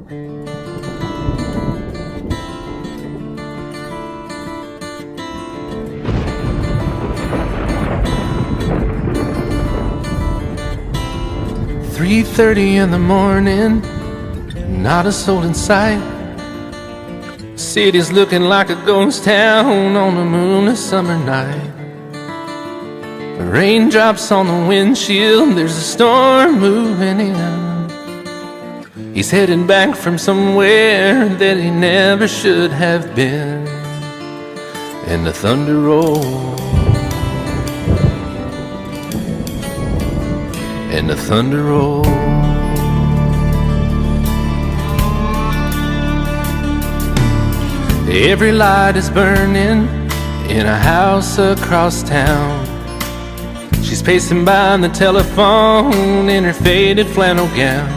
"3:30 in the morning, not a soul in sight. City's looking like a ghost town on a moonless summer night. Raindrops on the windshield, there's a storm moving in. He's heading back from somewhere that he never should have been. And the thunder rolls, and the thunder rolls. Every light is burning in a house across town. She's pacing by the telephone in her faded flannel gown,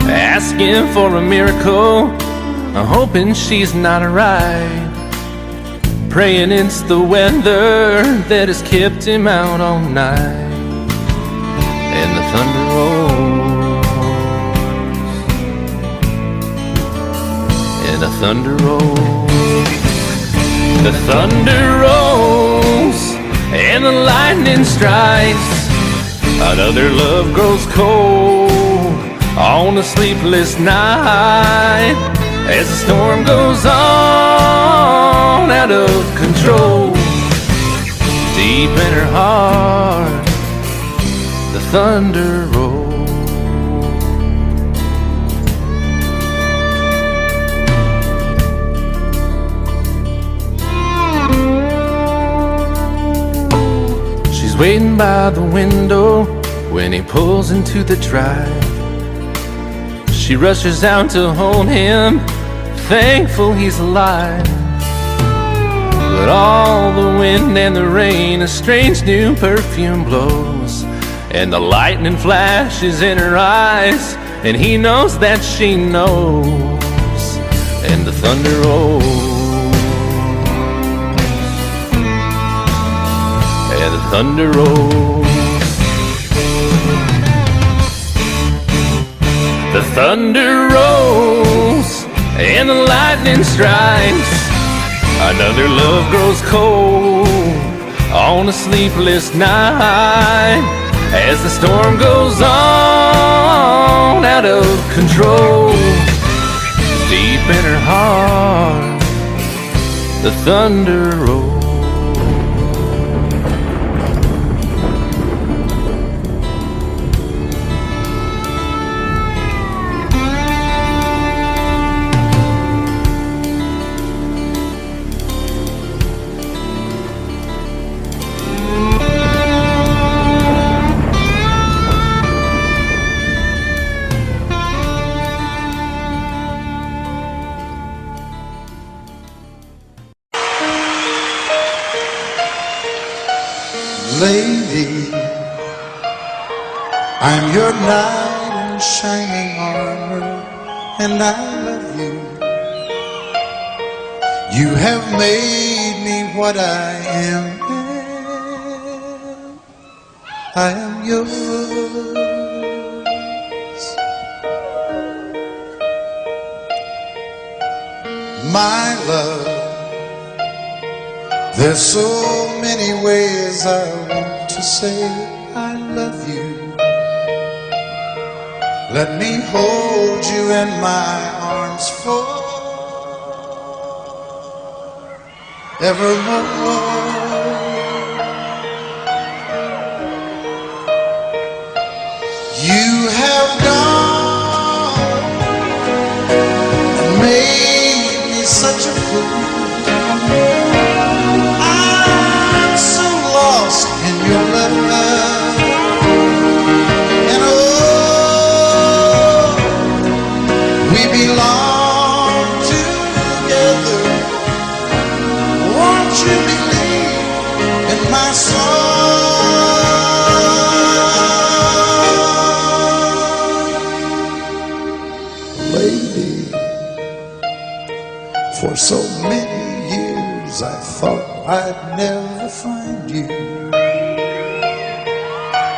asking for a miracle, hoping she's not alright, praying it's the weather that has kept him out all night. And the thunder rolls, and the thunder rolls. The thunder rolls, and the lightning strikes. Another love grows cold on a sleepless night, as the storm goes on out of control. Deep in her heart, the thunder rolls. She's waiting by the window when he pulls into the drive. She rushes out to hold him, thankful he's alive. But all the wind and the rain, a strange new perfume blows, and the lightning flashes in her eyes, and he knows that she knows. And the thunder rolls, and the thunder rolls. The thunder rolls, and the lightning strikes. Another love grows cold on a sleepless night, as the storm goes on out of control. Deep in her heart, the thunder rolls. Lady, I'm your knight in shining armor, and I love you. You have made me what I am. I am yours. My love, there's so many ways I want to say I love you. Let me hold you in my arms forevermore. You have gone and made me such a fool. In your love, and oh, we belong together. Won't you believe in my song? Lady, for so many years I thought I'd never find you.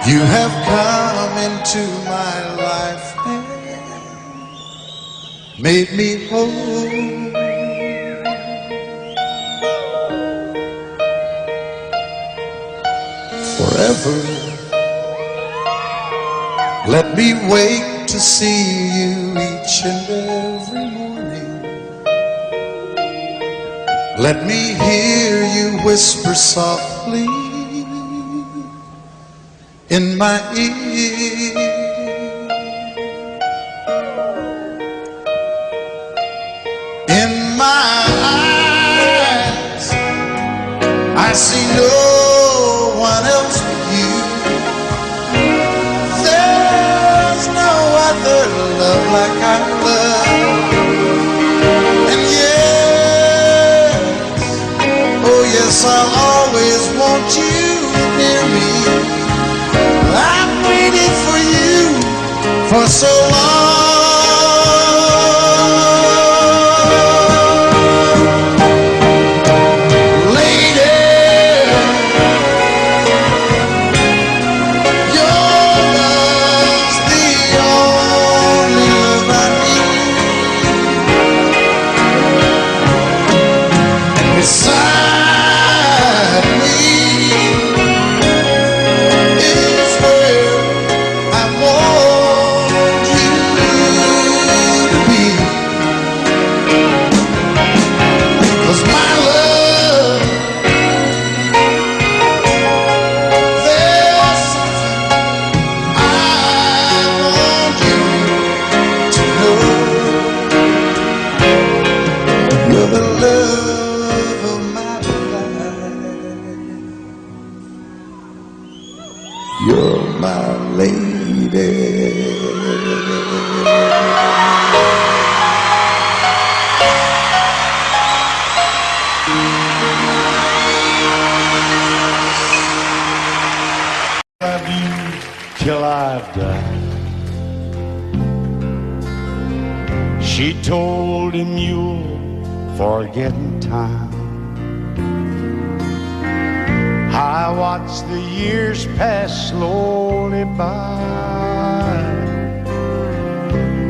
You have come into my life, and made me whole. Forever, let me wake to see you each and every morning. Let me hear you whisper softly in my ear. In my eyes, I see no one else but you. There's no other love like I love. And yes, oh yes, I'll always want you near me. I've waited for you for so long. You're my lady. Love you till I die. She told him you'll forget in time. I watched the years pass slowly by,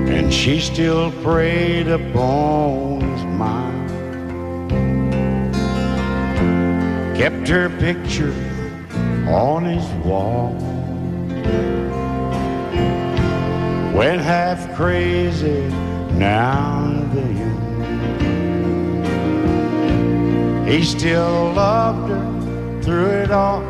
and she still preyed upon his mind. Kept her picture on his wall. Went half crazy now and then. He still loved her through it all.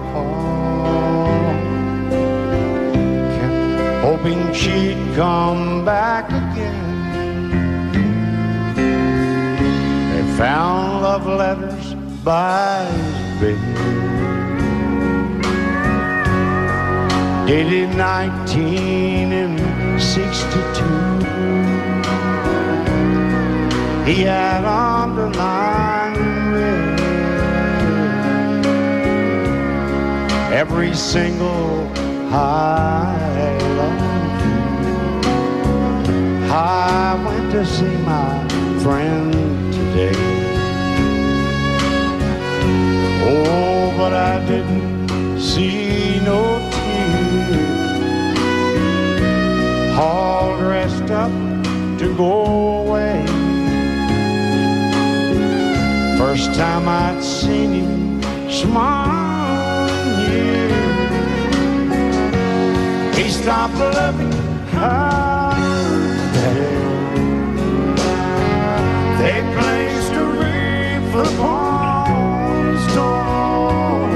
Kept hoping she'd come back again. They found love letters by his bed, dated 1962. He had underlined red every single I love you. I went to see my friend today. Oh, but I didn't see no tears. All dressed up to go away. First time I'd seen him smile in years. He stopped loving her today. They placed a wreath upon his door.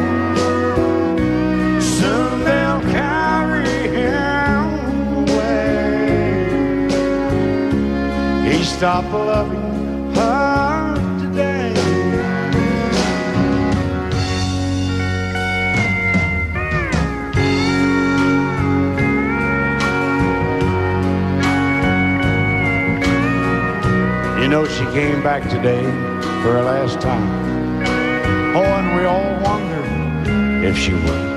Soon they'll carry him away. He stopped loving her today. You know, she came back today for her last time. Oh, and we all wondered if she would.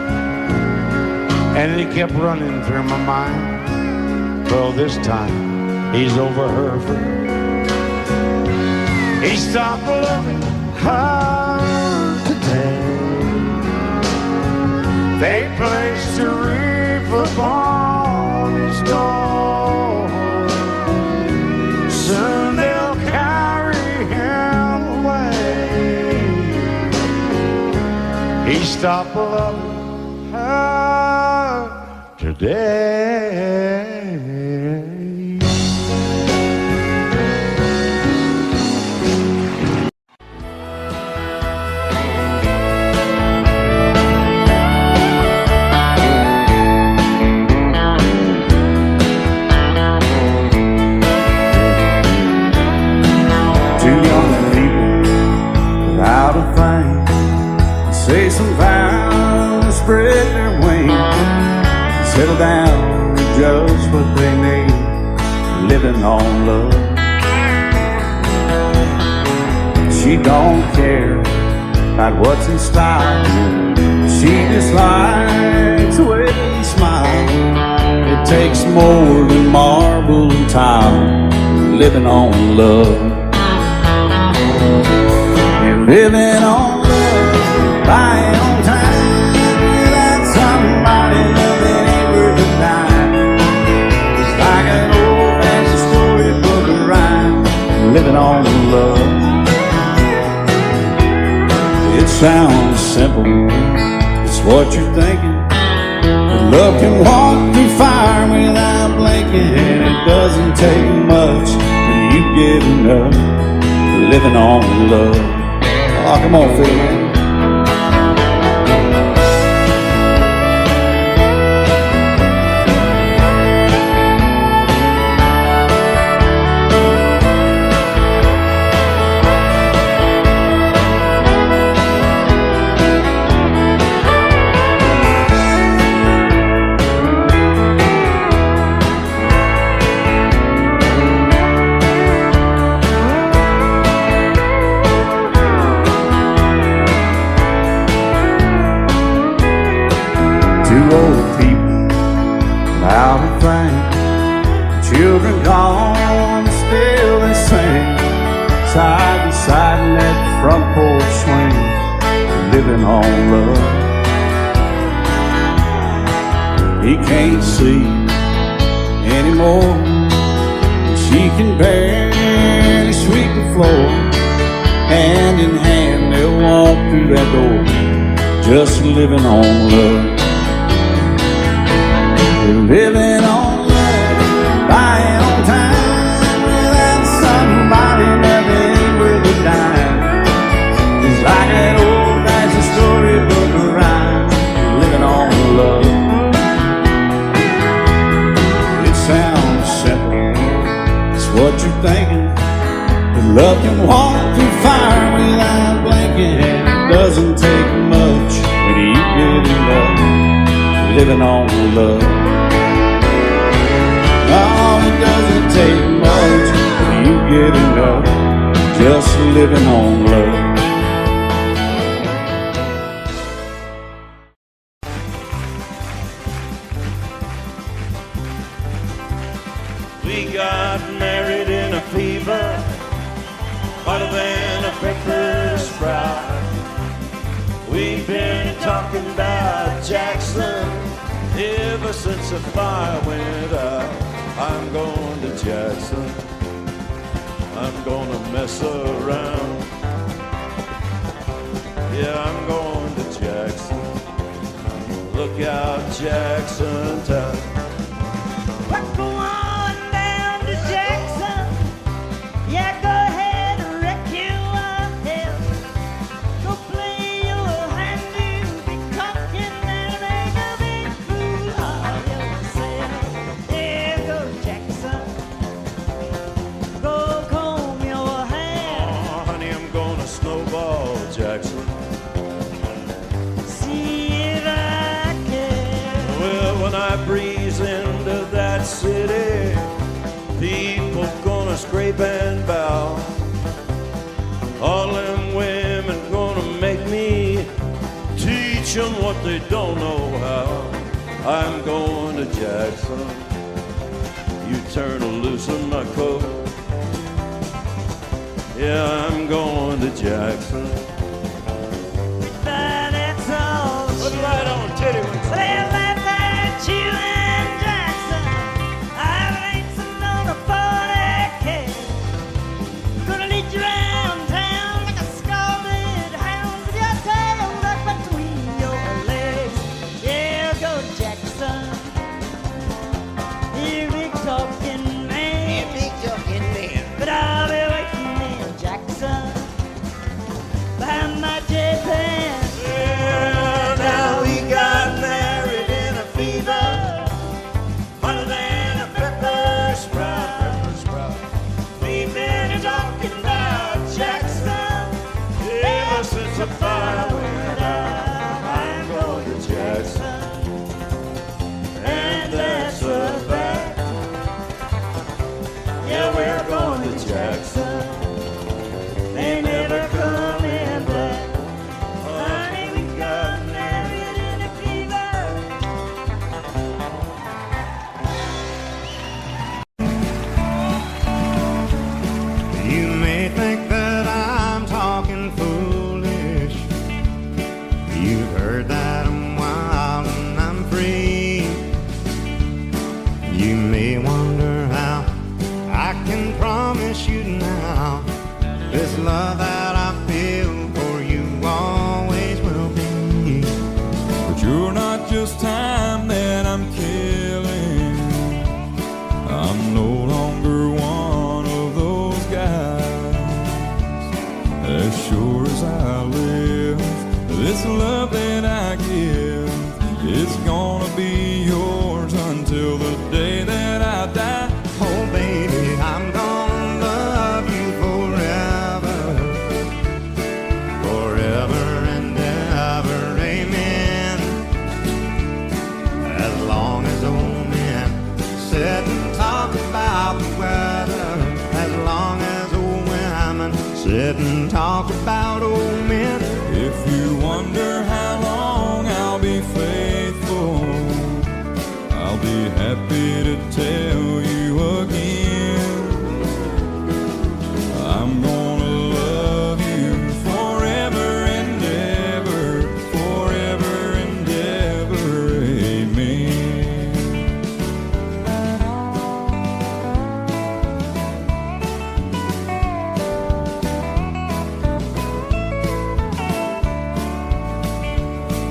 And it kept running through my mind. Well, this time he's over her for good. He stopped loving her today. They placed a wreath upon his door. Soon Please stop loving her today. Two young people without a thing say some vows, spread their wings, settle down to just what they need, living on love. She don't care about what's in style, she just likes the way they smile. It takes more than marble and tile, living on love. You're living on love, buying on time, without somebody loving ain't worth a dime. It's like an old-fashioned storybook of rhyme, living on love. It sounds simple, it's what you're thinking, but love can walk through fire without blinking. It doesn't take much for you getting up, living on love. Oh, come on, Phil, man. Two old people without a thing, children gone, still they sing, side by side in that front porch swing, living on love. He can't see anymore, she can barely sweep the floor. Hand in hand they'll walk through that door, just living on love. You're living on love, buying on time, without somebody loving ain't worth a dime. It's like an old-fashioned storybook of rhyme, living on love. It sounds simple, it's what you're thinking, but love can walk through fire without blinking. It doesn't take much when you get in love, living on love. Oh, it doesn't take much when you get enough, just living on love. We got married in a fever, hotter than a pepper sprout. We've been talking about Jackson ever since the fire went out. I'm going to Jackson, I'm gonna mess around. Yeah, I'm going to Jackson, look out Jackson town. Let's go on down to Jackson, yeah, go ahead and wreck your head. Go play your hand, you'll be talking and make a big fool of yourself. Yeah, go Jackson, go comb your hair. Oh, honey, I'm gonna snowball Jackson, See if I can. well, when I breeze into that city, people gonna scrape and bow. All them women gonna make me teach them what they don't know how. I'm going to Jackson, you turn loose in my coat. Yeah, I'm going to Jackson. That's all. Put it right on, titty wings. Well, left at you and Jackson, I've racing on a 40K. Gonna lead you around town like a scalded hound with your tail tucked between be happy to tell you again. I'm gonna love you forever and ever, forever and ever, amen.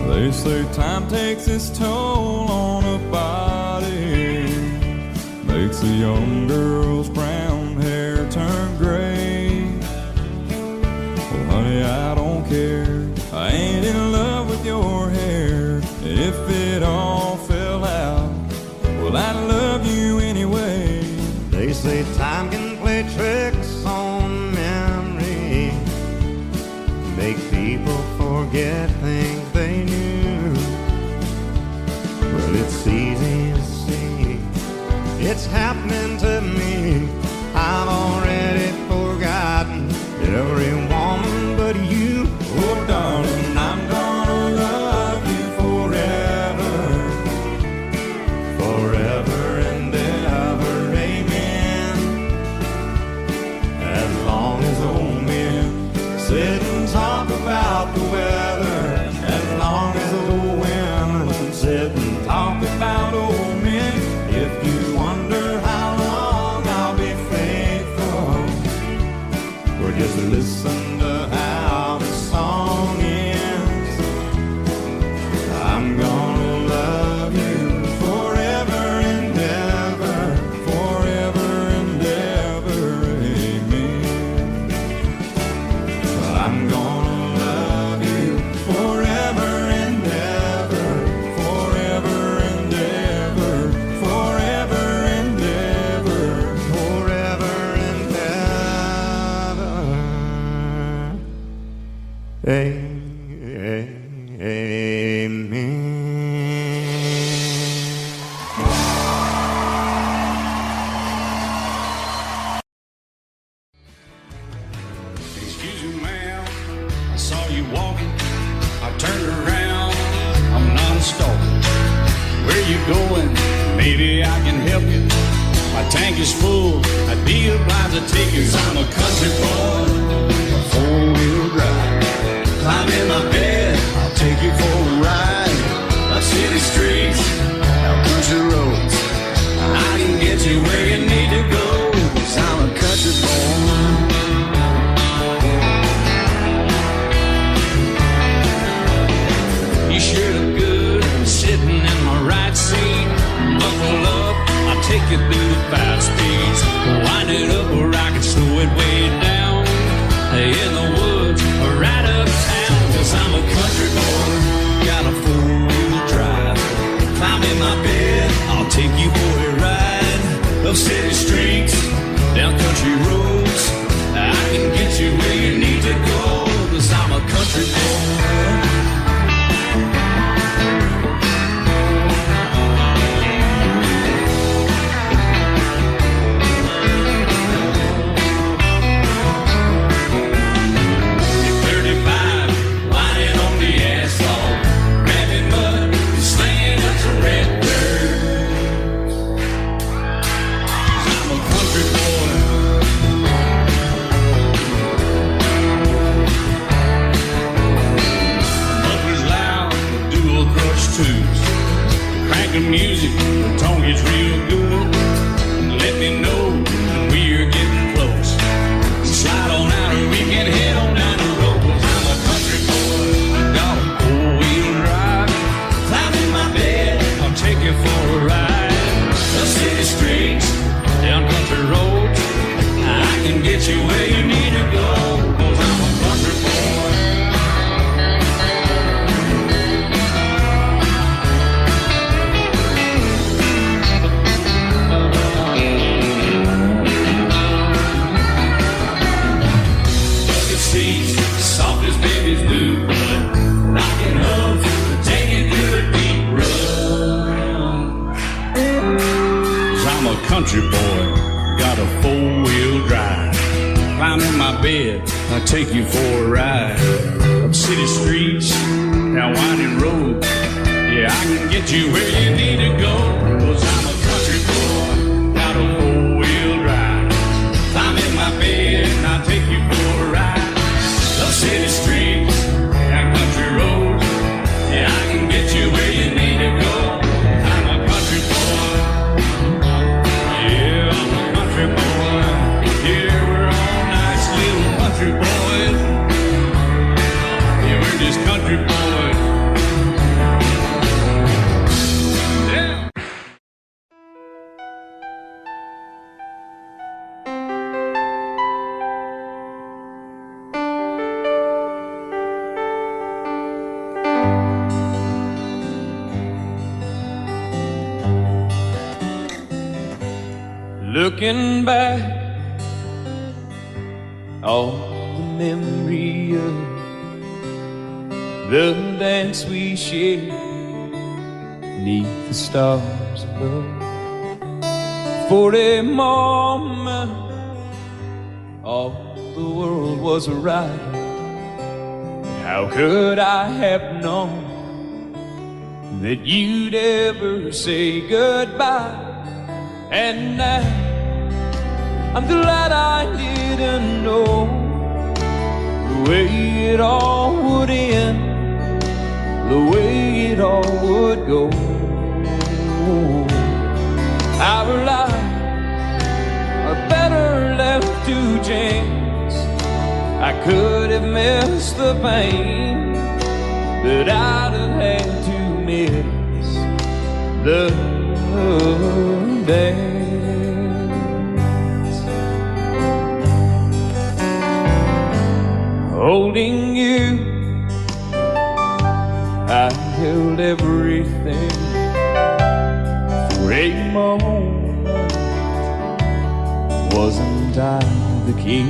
They say time takes its toll on a body, makes a young girl's brown hair turn gray. Well, honey, I don't care. I ain't in love with your hair. If it all fell out, well, I'd love you anyway. They say time can play tricks on memory, make people forget things they knew. Well, it's easy to see, it's happening to me. I've already forgotten every woman but you. Oh, darling, I'm gonna love you forever, Forever and ever, amen. As long as old men sit and talk about the weather, as long as old women sit and talk about old men. If you wonder how long I'll be faithful, or just listen to how the song ends. I'm gonna love you forever and ever, forever and ever, amen. I'm gonna love you forever and ever, Forever and ever, forever and ever. forever and ever. Amen. Excuse me, ma'am, I saw you walking. I turned around, I'm not a stalker. Where you going? Maybe I can help you. My tank is full, I'd be obliged to take you. 'Cause I'm a country boy, a four-wheel drive. Climb in my bed, I'll take you for a ride. Up city streets, out country roads. I can get you where you need to go. 'Cause I'm a country boy. You sure look good sitting in my right seat. Buckle up, I'll take you through the 5 speeds. Wind it up where I can slow it way down. In the woods or right uptown. 'Cause I'm a country boy, got a 4-wheel drive. Climb in my bed, I'll take you for a ride. Up city streets, down country roads. I can get you where you need to go. 'Cause I'm a country boy. Crank the music, the tone gets real good. Let me know when we're getting close. Slide on out and we can head on down the road. 'Cause I'm a country boy, got a 4-wheel drive. Climb in my bed, I'll take you for a ride. Up city streets, down country roads. I can get you where you need to go. 'Cause I'm a country boy. Soft as babies do, but rocking up, taking through the deep run. 'Cause I'm a country boy, got a 4-wheel drive. Climb in my bed, I'll take you for a ride. Up city streets, down winding roads. Yeah, I can get you where you need to go. 'Cause Looking back, all the memory of the dance we shared 'neath the stars above. For a moment, all the world was right. How could I have known that you'd ever say goodbye? And now I'm glad I didn't know the way it all would end, the way it all would go. Our lives are better left to chance. I could have missed the pain, but I'd have had to miss the dance. Holding you, I held everything. For a moment, wasn't I the king?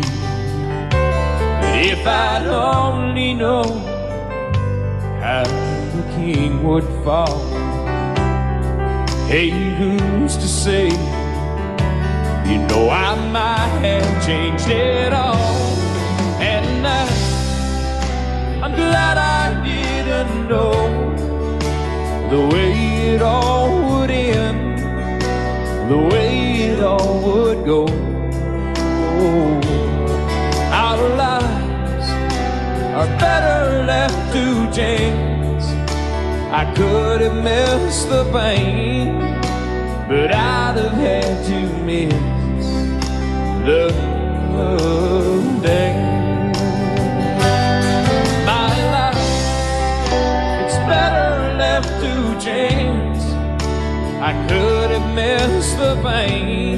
But if I'd only known how the king would fall, hey, who's to say? You know I might have changed it all. And now I'm glad I didn't know the way it all would end, the way it all would go. Our lives are better left to chance. I could have missed the pain, but I'd have had to miss the dance. My life, it's better left to chance. I could have missed the pain,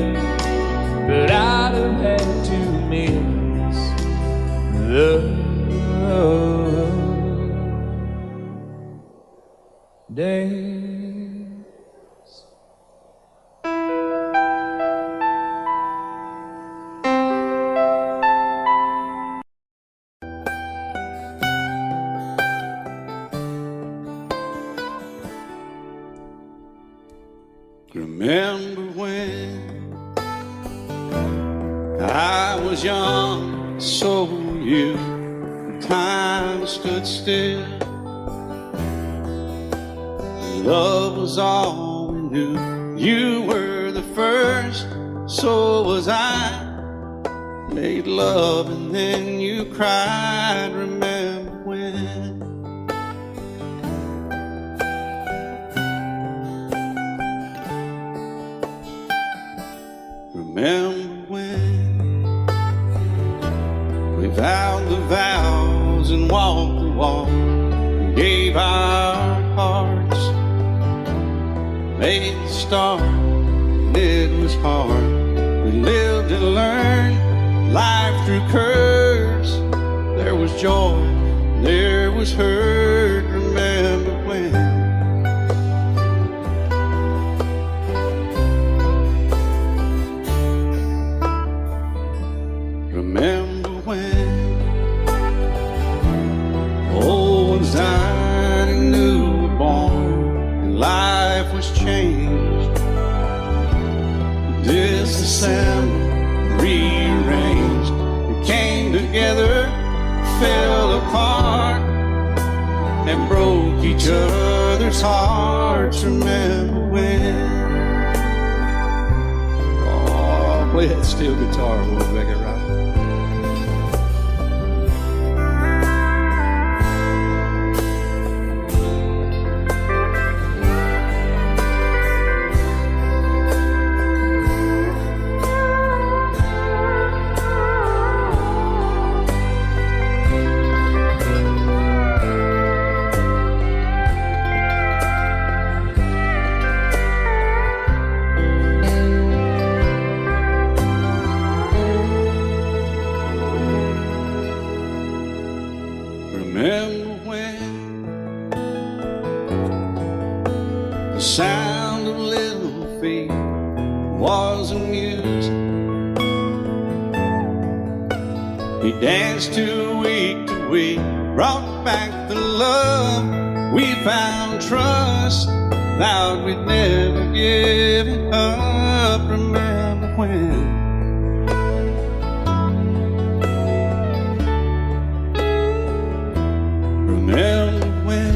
but I'd have had to miss the dance. Remember when I was young, so were you. Time stood still. Love was all we knew. You were the first, so was I. Made love and then you cried. Remember when? Remember when we vowed the vows and walked the walk and gave our hearts, made the start, and it was hard. We lived and learned life through curves. There was joy, there was hurt. Remember when? Remember when old ones died and new were born, and life was changed. Disassembled, rearranged, we came together, fell apart, and broke each other's hearts. Remember when? Oh, play that steel guitar, we'll make it right. Remember when the sound of little feet was a music We danced to week, brought back the love. We found trust, vowed we'd never give it up. Remember when? Remember when?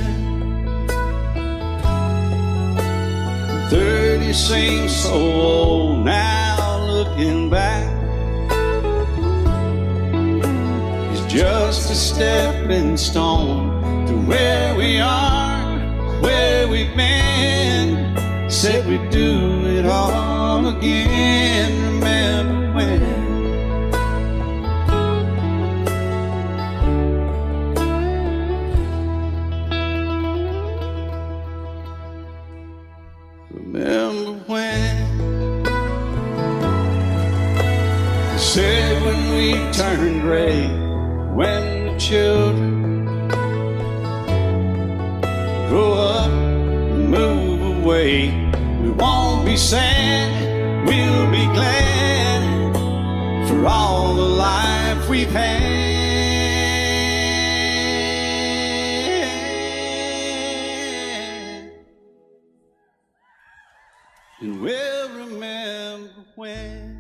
30 seems so old now, looking back. It's just a stepping stone to where we are, where we've been. Said we'd do it all again. Remember when? Remember when? They said when we turned gray, when the children grow up and move away, we won't be sad, we'll be glad for all the life we've had. And we'll remember when.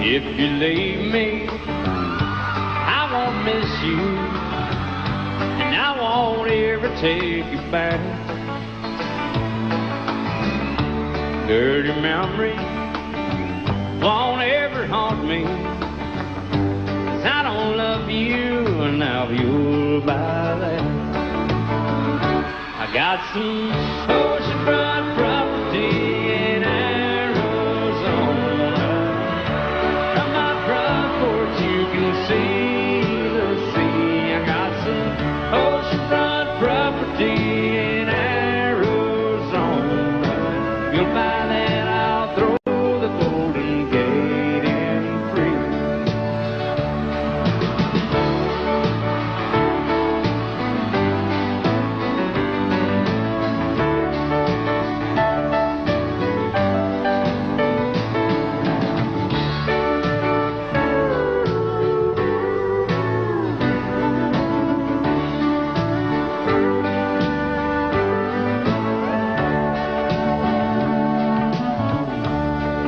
If you leave me, I won't miss you, and I won't ever take you back. Dirty memory won't ever haunt me, 'cause I don't love you, and now you'll buy that. I got some oceanfront property in Arizona. From my front porch you can see the sea. I got some oceanfront property in Arizona. You'll buy that, I'll throw the Golden Gate in free.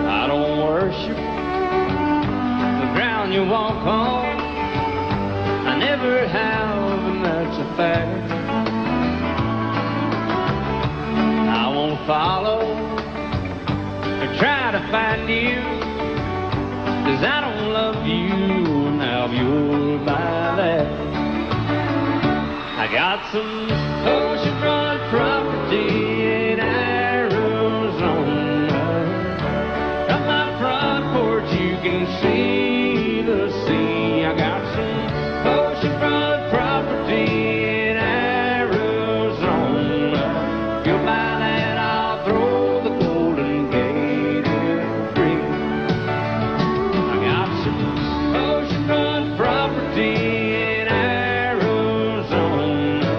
I don't worship the ground you walk on. I never have, and that's a fact. I won't follow or try to find you, 'cause I don't love you, now you'll buy that. I got some oceanfront property in Arizona. From my front porch you can see the sea. I got some oceanfront property in Arizona. If you'll buy that, I'll throw the Golden Gate in free. I got some oceanfront property in Arizona.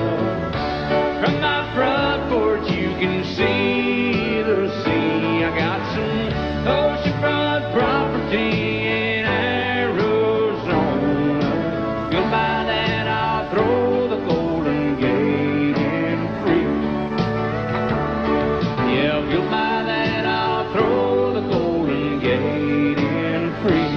From my front porch you can see the sea. I got some oceanfront property in Arizona. You'll buy that, I'll throw the Golden Gate in free. Yeah, if you'll buy that, I'll throw the Golden Gate in free.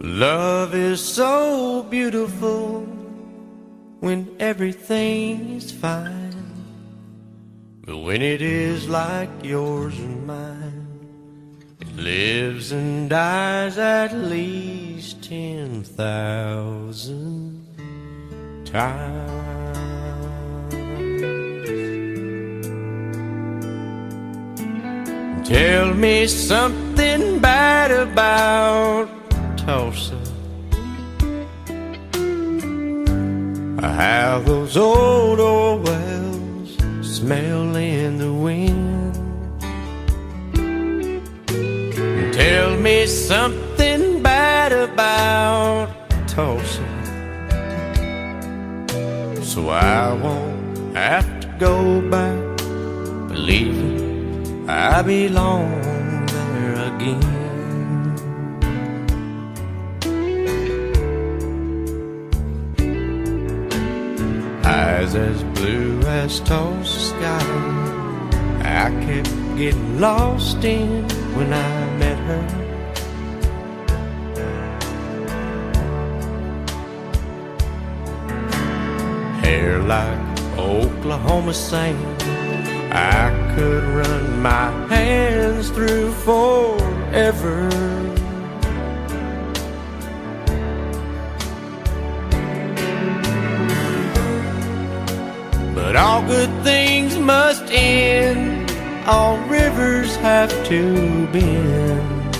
Love is so beautiful when everything is fine, but when it is like yours and mine, it lives and dies at least 10,000 times. Tell me something bad about Tulsa, how those old wells smell in the wind. Tell me something bad about Tulsa, so I won't have to go back believing I belong there again. Eyes as blue as Tulsa sky, I kept getting lost in when I met her. Hair like Oklahoma sand, I could run my hands through forever. But all good things must end, all rivers have to bend.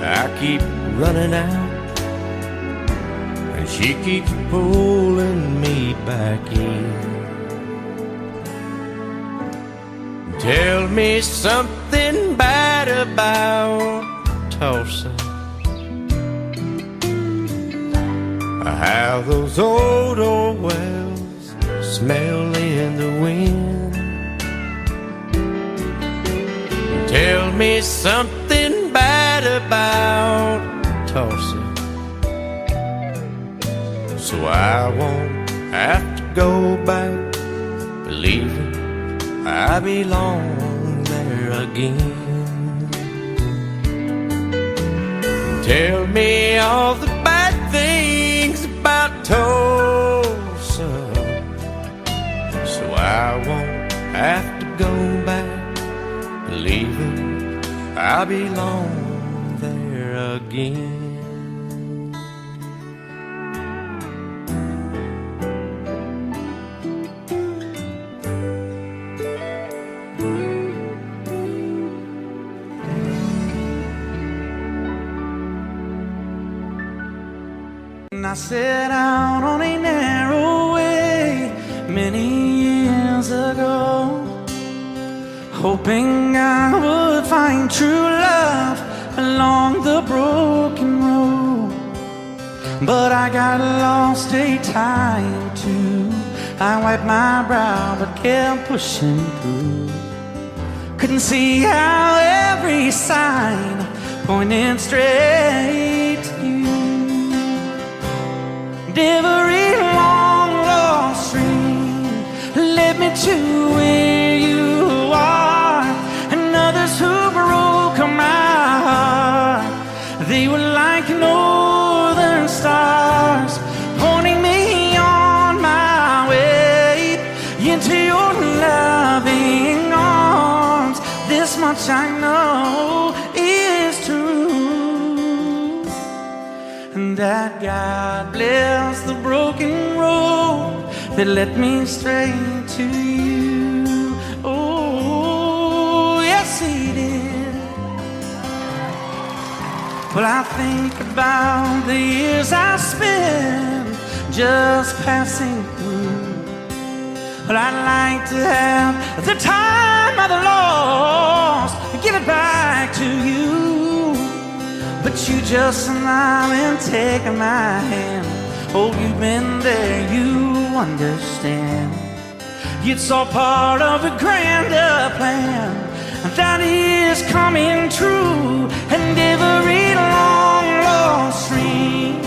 I keep running out, and she keeps pulling me back in. Tell me something bad about Tulsa, how those old wells smell in the wind. Tell me something bad about Tulsa, so I won't have to go back believing I belong there again. Tell me all the bad things about Tulsa, so I won't have to go back believing I belong there again. I set out on a narrow way many years ago, hoping I would find true love along the broken road. But I got lost a time or two. I wiped my brow but kept pushing through. Couldn't see how every sign pointed straight to you. Every long lost stream led me to where you are, and others who broke my heart, they were like northern stars, pointing me on my way into your loving arms. This much I know is true, and that God bless the broken road that led me straight to you. Oh, yes, He did. Well, I think about the years I spent just passing through. Well, I'd like to have the time I've lost, give it back to you. But you just smile and take my hand. Oh, you've been there, you understand. It's all part of a grander plan that is coming true. And every long lost stream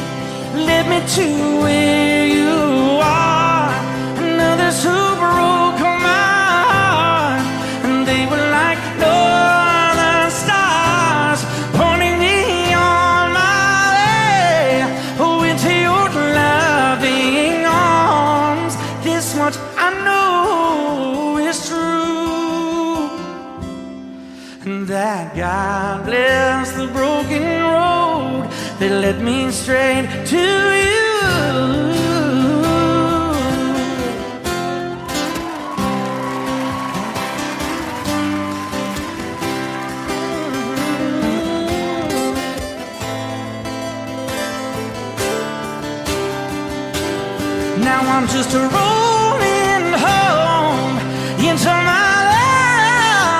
led me to where you are, and others who broke my heart, and they were like northern stars, pointing me on my way into your loving arms. This much I know is true, and that God bless the broken road that led me straight to you. I'm just rolling home into my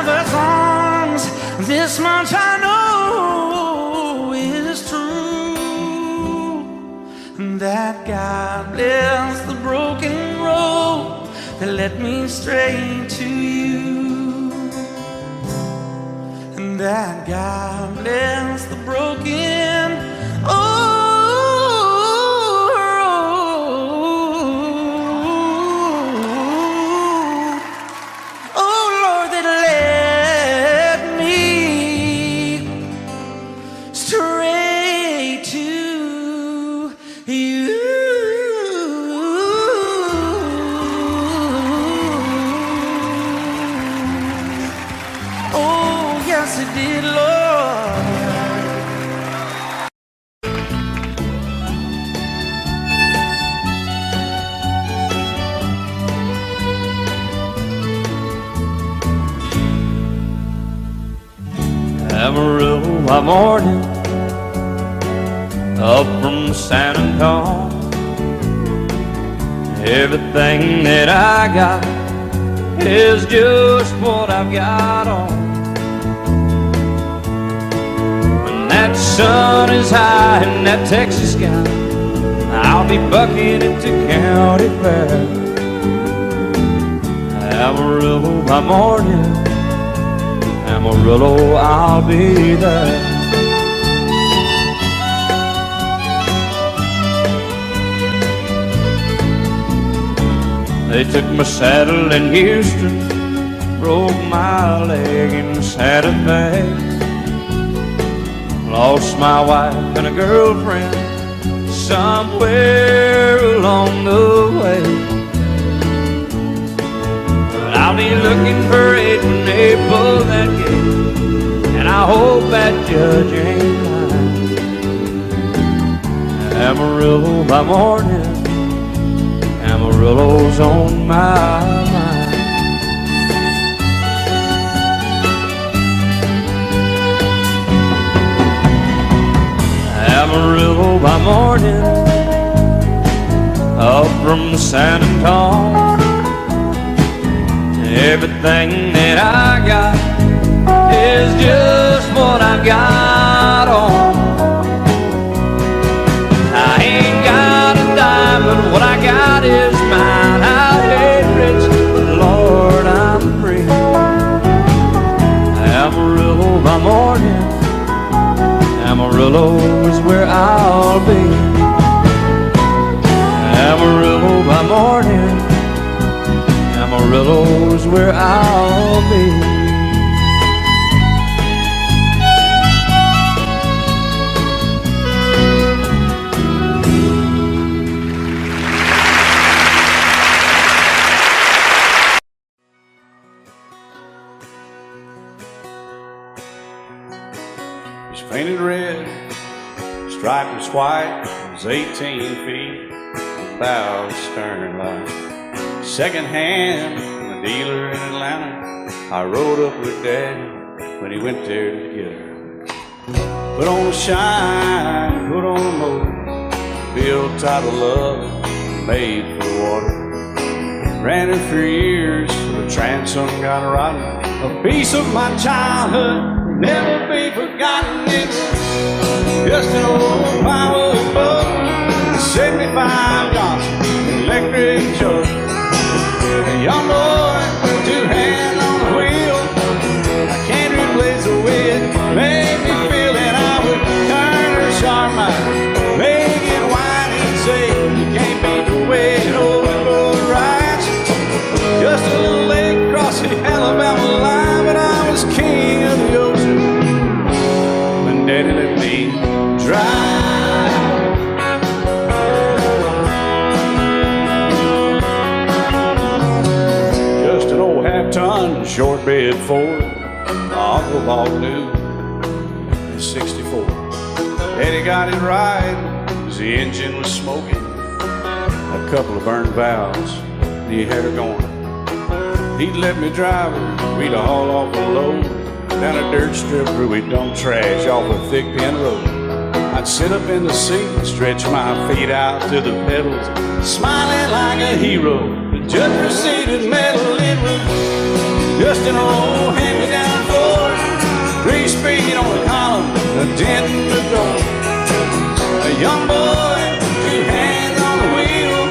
lover's arms. This much I know is true, that God bless the broken road that led me straight to you, and that God bless the broken road. Amarillo by morning, up from San Antonio. Everything that I got is just what I've got on. When that sun is high in that Texas sky, I'll be bucking into county fair. Amarillo by morning, Amarillo, I'll be there. They took my saddle in Houston, broke my leg in Santa Fe. Lost my wife and a girlfriend somewhere along the way. I'll be looking for it when they pull that gate, and I hope that judge ain't lying. Amarillo by morning, Amarillo's on my mind. Amarillo by morning, up from San Antonio. Everything that I got is just what I've got on. I ain't got a dime, but what I got is mine. I ain't rich, but Lord, I'm free. Amarillo by morning, Amarillo is where I'll be. Amarillo by morning, Amarillo's where I'll be. He's painted red, striped was white, it was 18 feet without a stern light. Second hand from a dealer in Atlanta, I rode up with Daddy when he went there to get her. Put on a shine, put on a motor, built out of love, made for the water. Ran it for years, the transom got rotten. A piece of my childhood, never be forgotten. It's just an old firewood boat, 75 Johnson electric truck. A young boy, two hands on the wheel. I can't replace the way it made me feel. And I would turn her sharp mind, make it whine and say, you can't beat the way it old road rides. Just a little lake across the Alabama line, but I was king of the ocean when Daddy let me drive. Ton short bed Ford, my uncle bought new in '64. Daddy got it right, cause the engine was smoking, a couple of burned valves, and he had her going. He'd let me drive her, we'd haul off a load down a dirt strip where we dump trash off a thick pin road. I'd sit up in the seat and stretch my feet out to the pedals, smiling like a hero. The judge proceeded metal. It was just an old hand-me-down Ford, three-speed on the column, a dent in the door. A young boy, two hands on the wheel.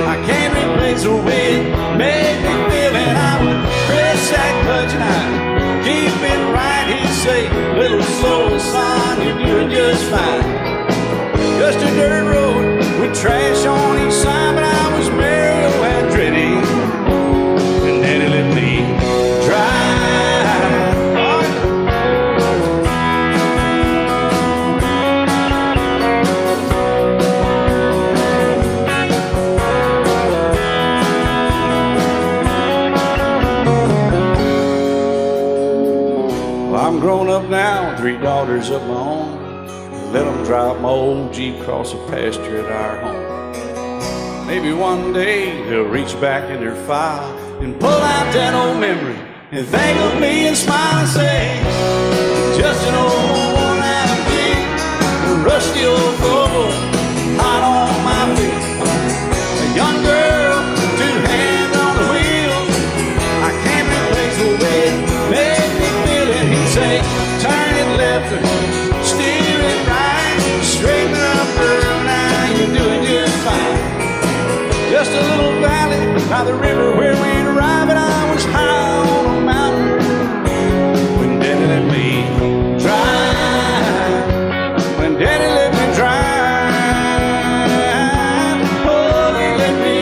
I can't replace the way it made me feel, and I would press that clutch and I'd keep it right. He'd say, little slow, son, you're doing just fine. Just a dirt road with trash on each side, but I was Mario Andretti, and Daddy let me drive. I'm grown up now, 3 daughters of my own. Let them drive my old Jeep across the pasture at our home. Maybe one day they'll reach back in their file and pull out that old memory and think of me and smile and say, just an old worn-out Jeep, a rusty old Volvo, hot on my feet. A young girl, 2 hands on the wheel. I can't replace the way it made me feel it. He'd say, turn it left or steer it right, straighten up, girl, now you're doing just fine. Just a little valley by the river where we'd arrive, and I was high on a mountain when Daddy let me drive. When Daddy let me drive, oh, he let me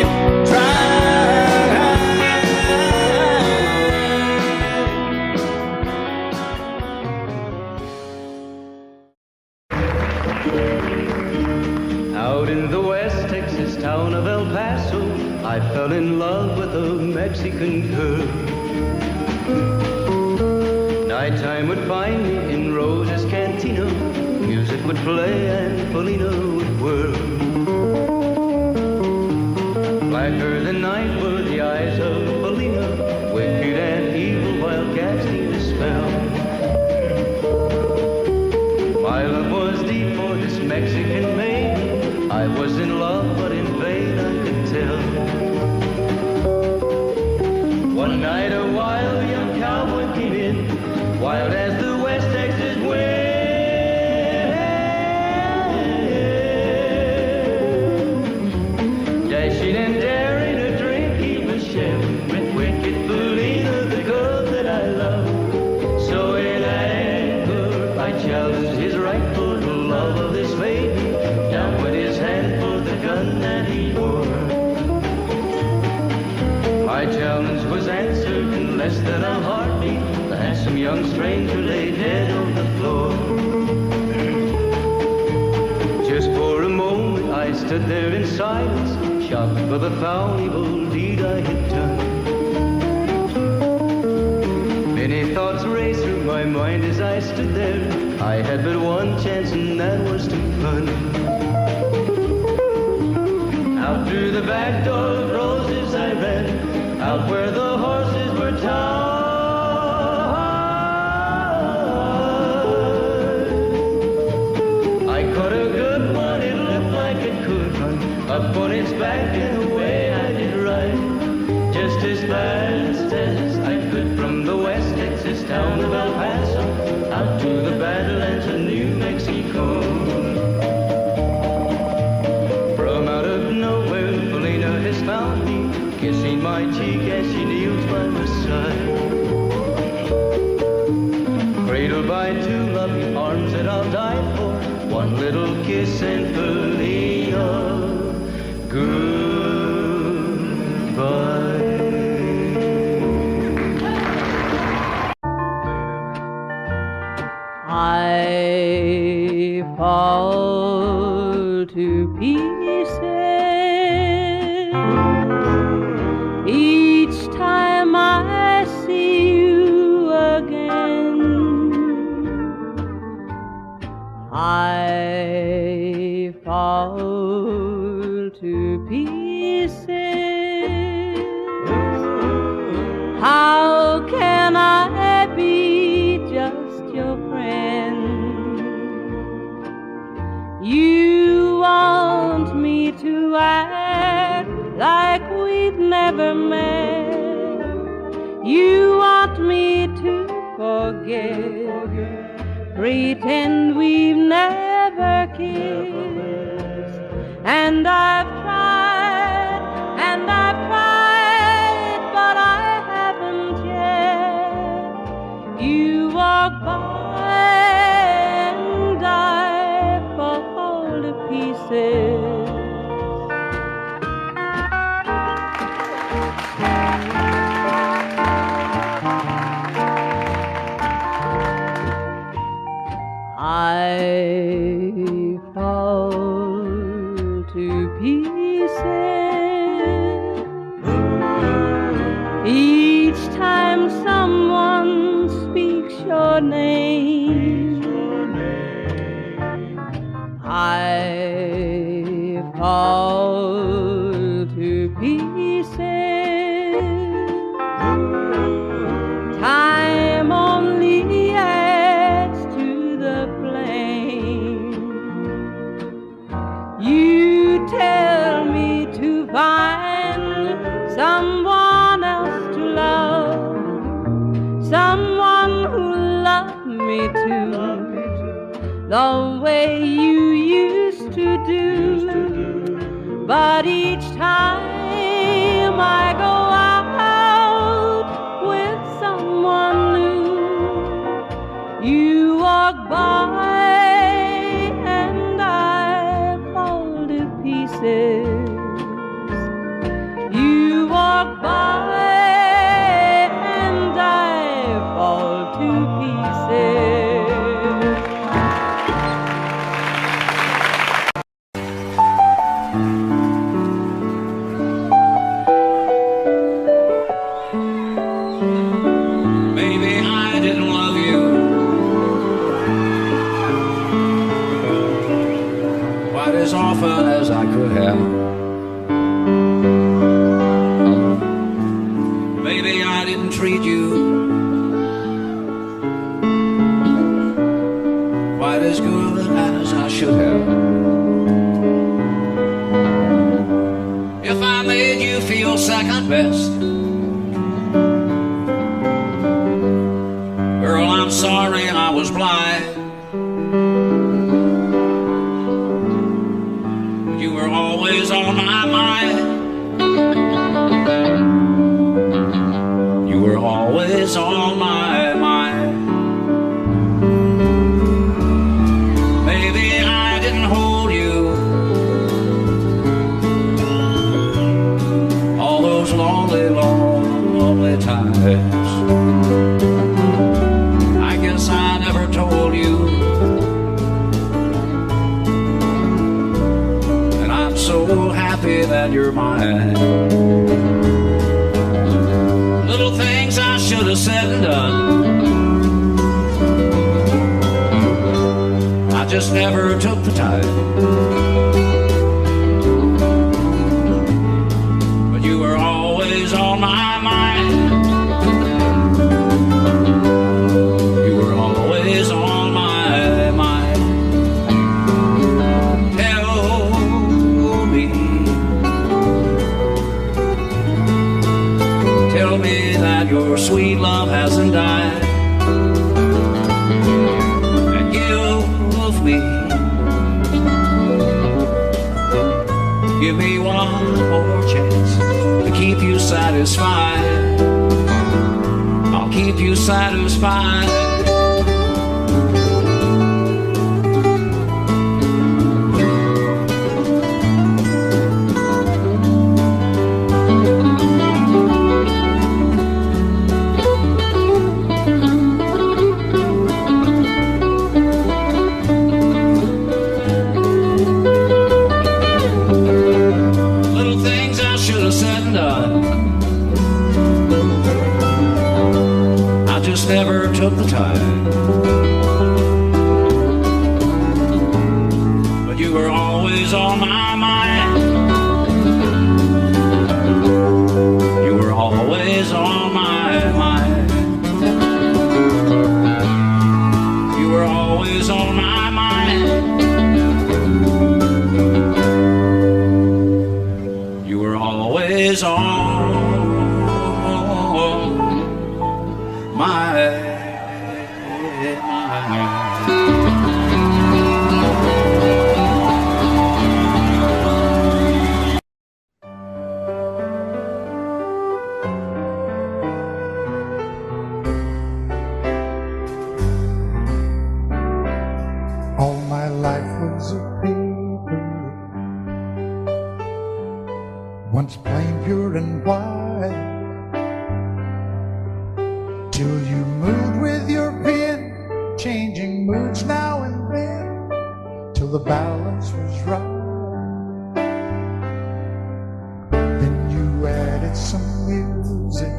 Out in the West Texas town of El Paso, I fell in love with a Mexican girl. Nighttime would find me in Rose's Cantina. Music would play and Felina would whirl. Blacker than night were the eyes of Felina, wicked and evil while casting a spell. My love was deep for this Mexican maiden. I was in love, but in vain I could tell. One night a wild young cowboy came in, wild as the West Texas wind. Dashing and daring a drink he was sharing with wicked Felina, the girl that I love. So in anger I challenged his right for the love of this maiden. Down went his hand for the gun that he wore. My challenge was answered in less than a heartbeat. The handsome young stranger lay dead on the floor. Just for a moment I stood there in silence, shocked for the foul evil deed I had done. Many thoughts raced through my mind as I stood there. I had but one chance and that was to run. Out through the back door of Roses I ran, out where the horses were tied. I caught a good one, it looked like it could run, up on its back and away I did ride. Just as fast as I could from the West Texas town of El Paso, out to the Badlands of New Mexico. From out of nowhere, Felina has found me, kissing my cheek as she kneels by my side. Cradled by 2 loving arms that I'll die for, one little kiss and Felina, goodbye. I fall to pieces each time I see you again. I fall to pieces never met. You want me to forget, pretend we've never kissed. And I've tried, but I haven't yet. You walk by and I fall to pieces. I fall to pieces each time someone speaks your name. I fall to pieces. Time only adds to the flame. You tell me to find someone else to love, someone who loved me too, the way you used to do. But each time I go out with someone new, you walk by and I fall to pieces. You walk by and I fall to pieces. Maybe I didn't love you quite as often as I could have. Maybe I didn't treat you quite as good as I should have. If I made you feel second best, girl, I'm sorry I was blind. You were always on my mind. You were always on my mind. Maybe I didn't hold you all those lonely, lonely times. I guess I never told you, and I'm so happy that you're mine. Little things I should have said and done, I just never took the time. But you were always on my mind. You were always on my mind. Tell me that your sweet love hasn't died, and give me one more chance to keep you satisfied. I'll keep you satisfied. Never took the time, but you were always on my mind. You were always on my mind. You were always on my mind. You were always on my. All my life was a paper, once plain, pure, and white, till you moved with your pen, changing moods now and then, till the balance was right. Then you added some music,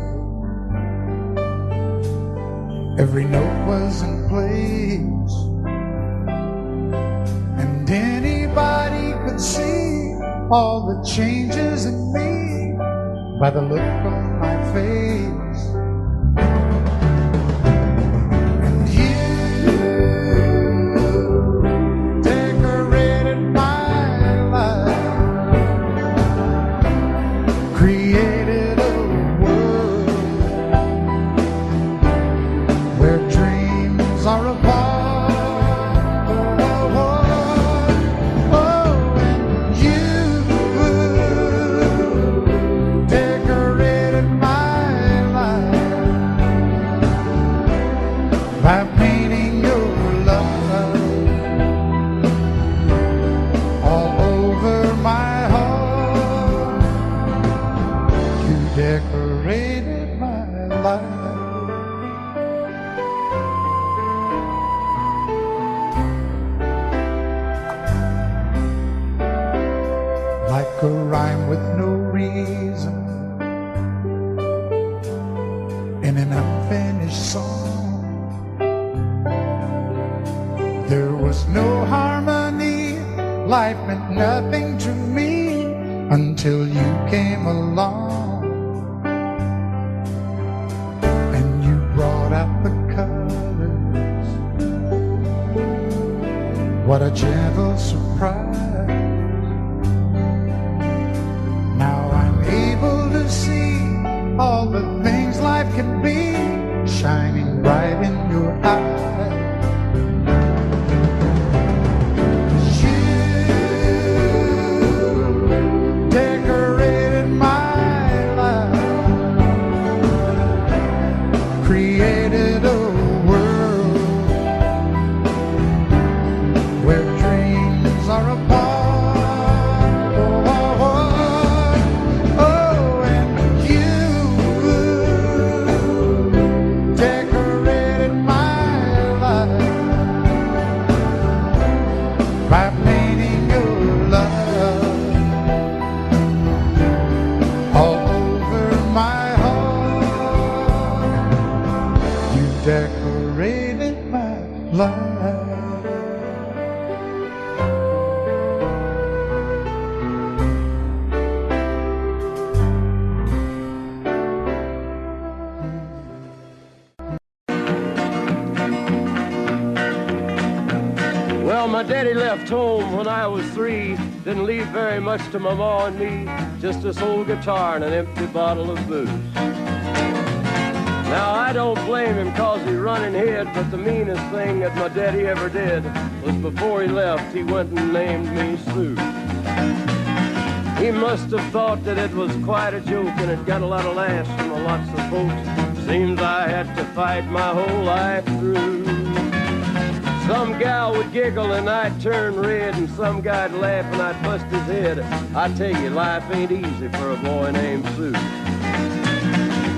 every note was in place, and anybody could see all the changes in me by the look on my face. And you decorated my life, created a world where dreams are apart. By painting your love all over my heart, you decorated my life. Like a rhyme with no reason in an unfinished song, there was no harmony, life meant nothing to me until you came along. And you brought out the colors, what a gentle surprise. Now I'm able to see all the things life can be, shining bright in your eyes. Created a world where dreams are apart. Oh, and you decorated my life by painting your love all over my heart. You decorated my life. Well, my daddy left home when I was 3. Didn't leave very much to my ma and me, just this old guitar and an empty bottle of booze. Now, I don't blame him 'cause he run and hid, but the meanest thing that my daddy ever did was before he left, he went and named me Sue. He must have thought that it was quite a joke, and it got a lot of laughs from lots of folks. Seems I had to fight my whole life through. Some gal would giggle and I'd turn red, and some guy'd laugh and I'd bust his head. I tell you, life ain't easy for a boy named Sue.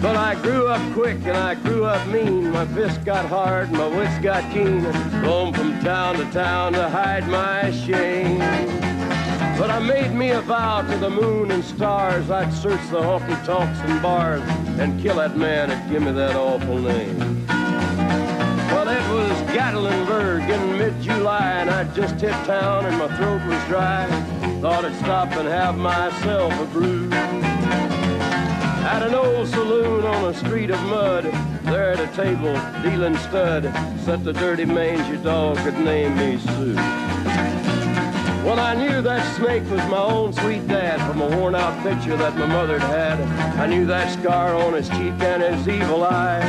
But I grew up quick and I grew up mean. My fists got hard and my wits got keen. Roam from town to town to hide my shame. But I made me a vow to the moon and stars, I'd search the honky-tonks and bars and kill that man that give me that awful name. Well, it was Gatlinburg in mid-July, and I'd just hit town and my throat was dry. Thought I'd stop and have myself a brew. At an old saloon on a street of mud, there at a table, dealing stud, sat the dirty mangy dog that named me Sue. Well, I knew that snake was my own sweet dad from a worn-out picture that my mother'd had. I knew that scar on his cheek and his evil eye.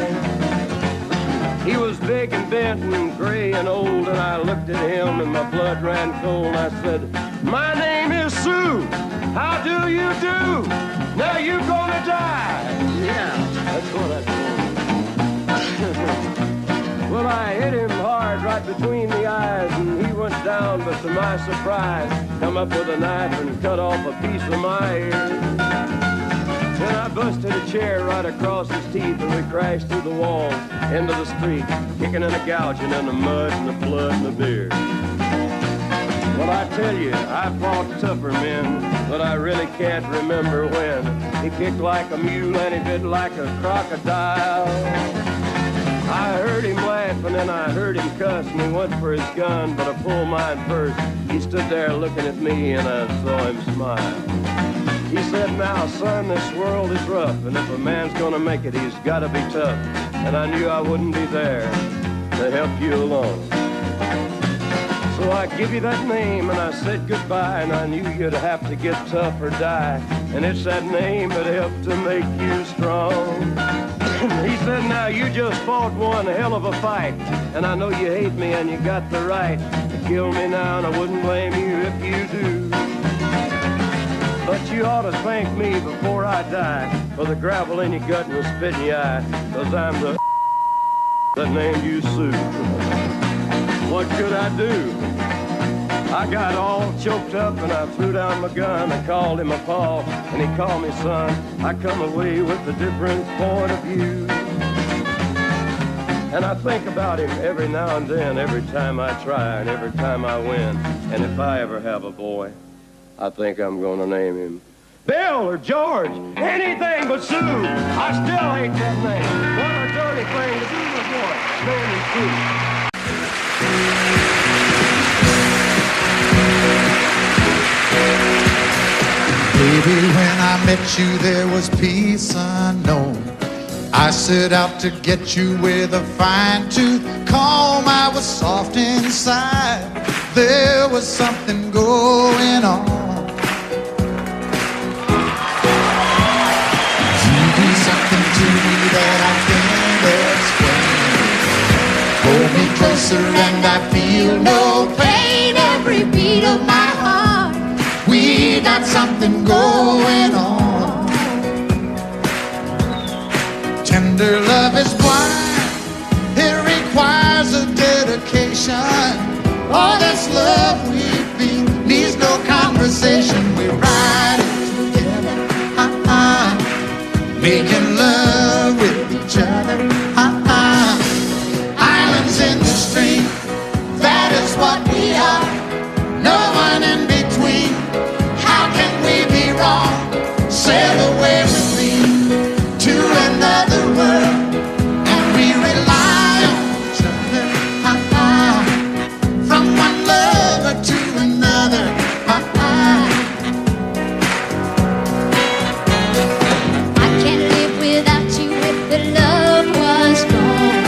He was big and bent and gray and old, and I looked at him and my blood ran cold. I said, my name is Sue. How do you do? Now you gonna die. Yeah, that's what I told him. Well, I hit him hard right between the eyes, and he went down, but to my surprise, come up with a knife and cut off a piece of my ear. Then I busted a chair right across his teeth, and we crashed through the walls into the street, kicking and a gouging in the mud and the blood and the beer. Well, I tell you, I fought tougher men, but I really can't remember when. He kicked like a mule and he bit like a crocodile. I heard him laugh and then I heard him cuss, and he went for his gun, but I pulled mine first. He stood there looking at me and I saw him smile. He said, now, son, this world is rough, and if a man's gonna make it, he's gotta be tough. And I knew I wouldn't be there to help you along. So I give you that name, and I said goodbye, and I knew you'd have to get tough or die. And it's that name that helped to make you strong. He said, now, you just fought one hell of a fight, and I know you hate me, and you got the right to kill me now, and I wouldn't blame you if you do. But you ought to thank me before I die for the gravel in your gut and the spit in your eye, 'cause I'm the that named you Sue. What could I do? I got all choked up and I threw down my gun. I called him a paw and he called me son. I come away with a different point of view. And I think about him every now and then, every time I try and every time I win. And if I ever have a boy, I think I'm gonna name him Bill or George, anything but Sue. I still hate that name. What a dirty thing to do with a boy. Name him Sue. Baby, when I met you, there was peace unknown. I set out to get you with a fine-tooth comb. I was soft inside. There was something going on. You do something to me that I can't explain. Hold me closer and I feel no pain. Every beat of my heart, we got something going on. Tender love is blind. It requires a dedication. All this love we feel needs no conversation. We ride it together, making love with each other, Islands in the stream, that is what we are. No one in between. How can we be wrong? Sail away with me to another world, and we rely on each other. From one lover to another. I can't live without you if the love was gone.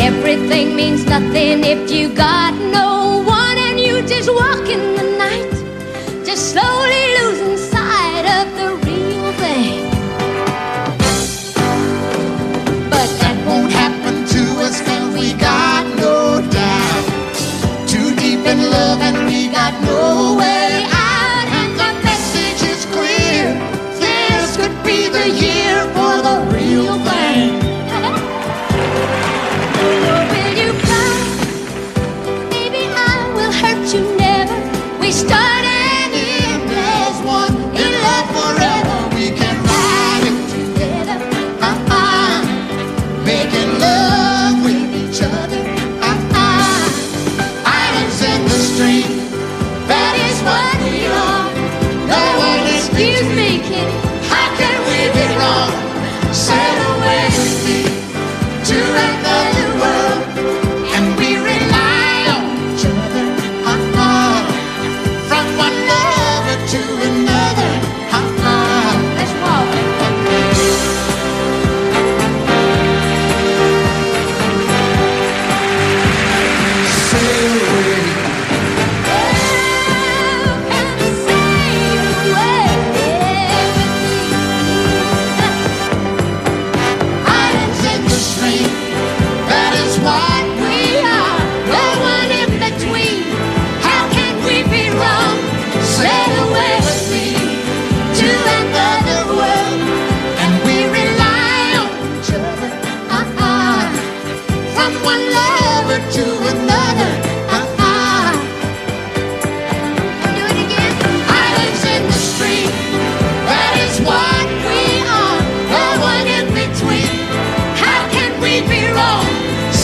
Everything means nothing if you got no one, and you just walk in the night, just slowly losing sight of the real thing. But that won't happen to us, and we got no doubt. Too deep in love and we got no way out. And the message is clear. This could be the year for the real thing. Will you cry? Baby,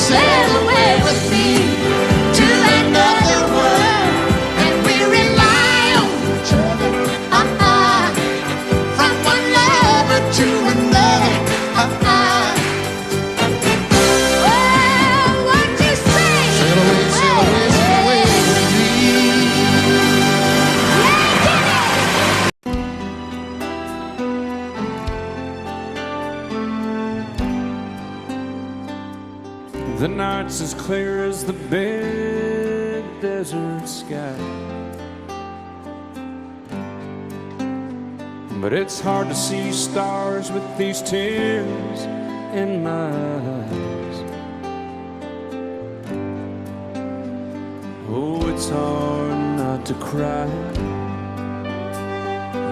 sail away with me to another world, and we rely on each other. From one lover to another. Well, what you say? Sail away, sail away, sail away with me. The night's as clear as the big desert sky, but it's hard to see stars with these tears in my eyes. Oh, it's hard not to cry.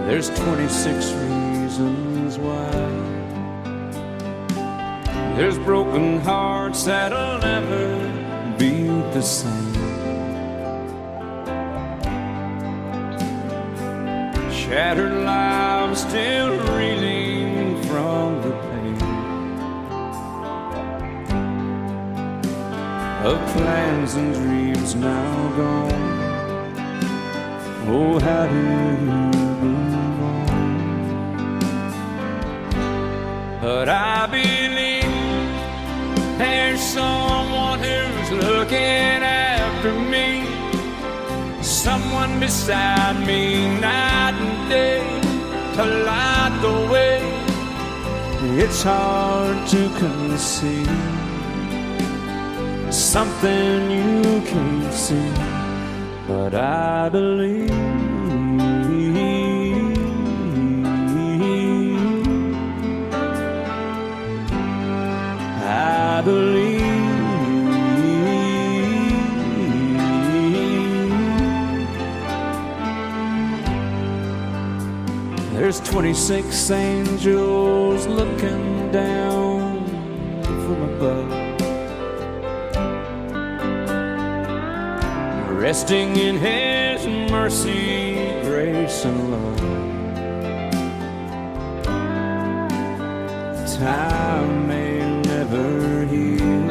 There's 26 reasons why. There's broken hearts that'll never be the same. Shattered lives still reeling from the pain of plans and dreams now gone. Oh, how do you move on? But I believe there's someone who's looking after me, someone beside me night and day to light the way. It's hard to conceive something you can't see, but I believe. I believe. There's 26 angels looking down from above, resting in His mercy, grace, and love. Time may never heal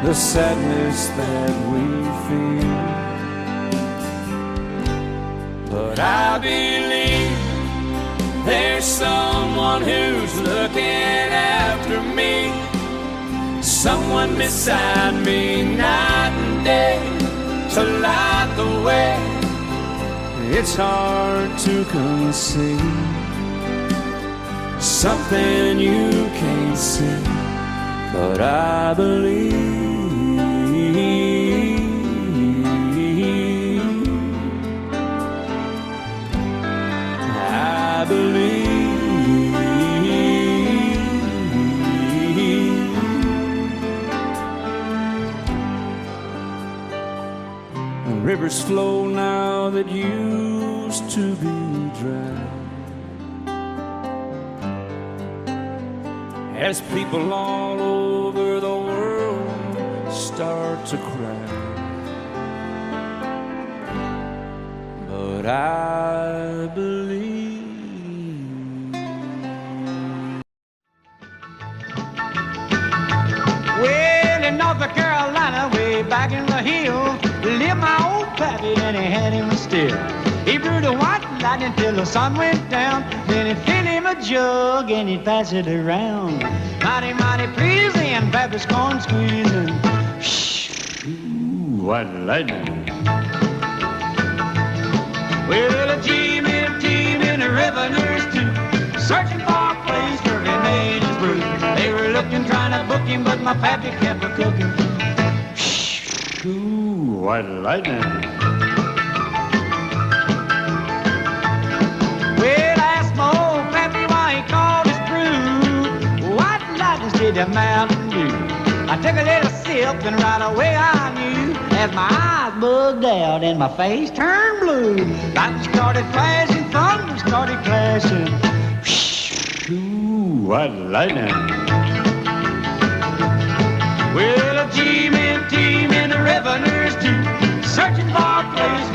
the sadness that we feel, but I believe there's someone who's looking after me, someone beside me night and day to light the way. It's hard to conceive something you can't see, but I believe. I believe. Rivers flow now that used to be dry, as people all over the world start to cry. But I believe. Well, in North Carolina, way back in the hills, lived my old pappy, and he had him still. He brewed a white lightning till the sun went down. Then he'd fill him a jug and he'd pass it around. Mighty, mighty pleasing, pappy's corn squeezing. Shh, ooh, white lightning. Well, a team in a river nurse too, searching for a place where he made his brew. They were looking, trying to book him, but my pappy kept a cooking. Shh, ooh, white lightning. Well, I asked my old pappy why he called his brew white lightning instead of Mountain Dew. I took a little sip and right away I knew, as my eyes bugged out and my face turned blue. Lightning started flashing, thunder started crashing. Ooh, white lightning. Well, a team in the river nurse too, searching for a place.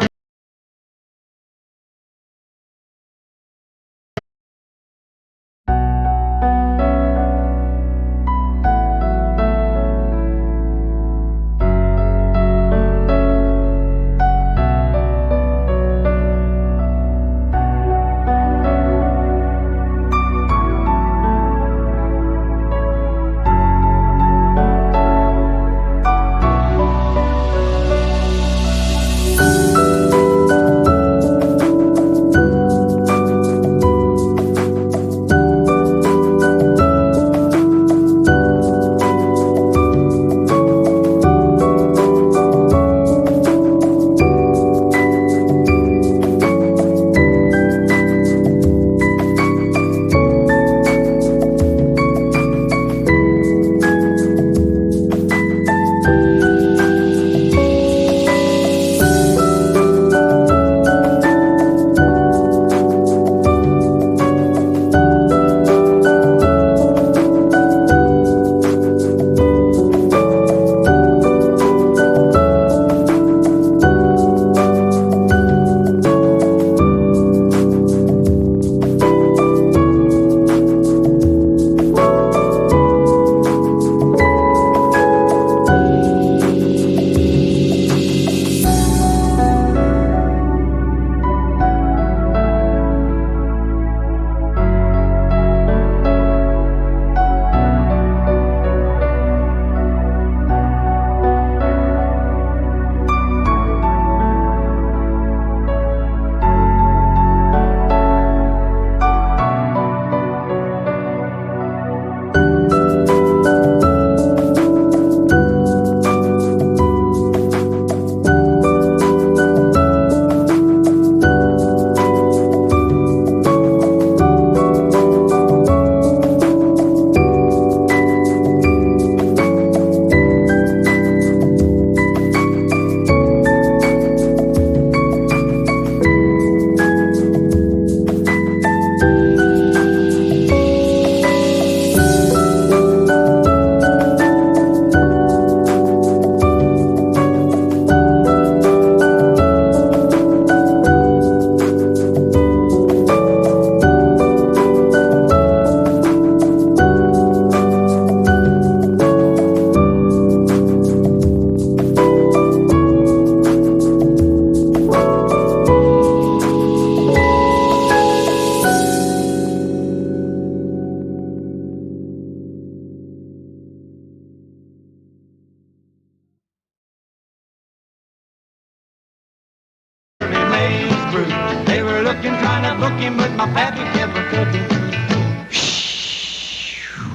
walking, but my pappy kept a cooking.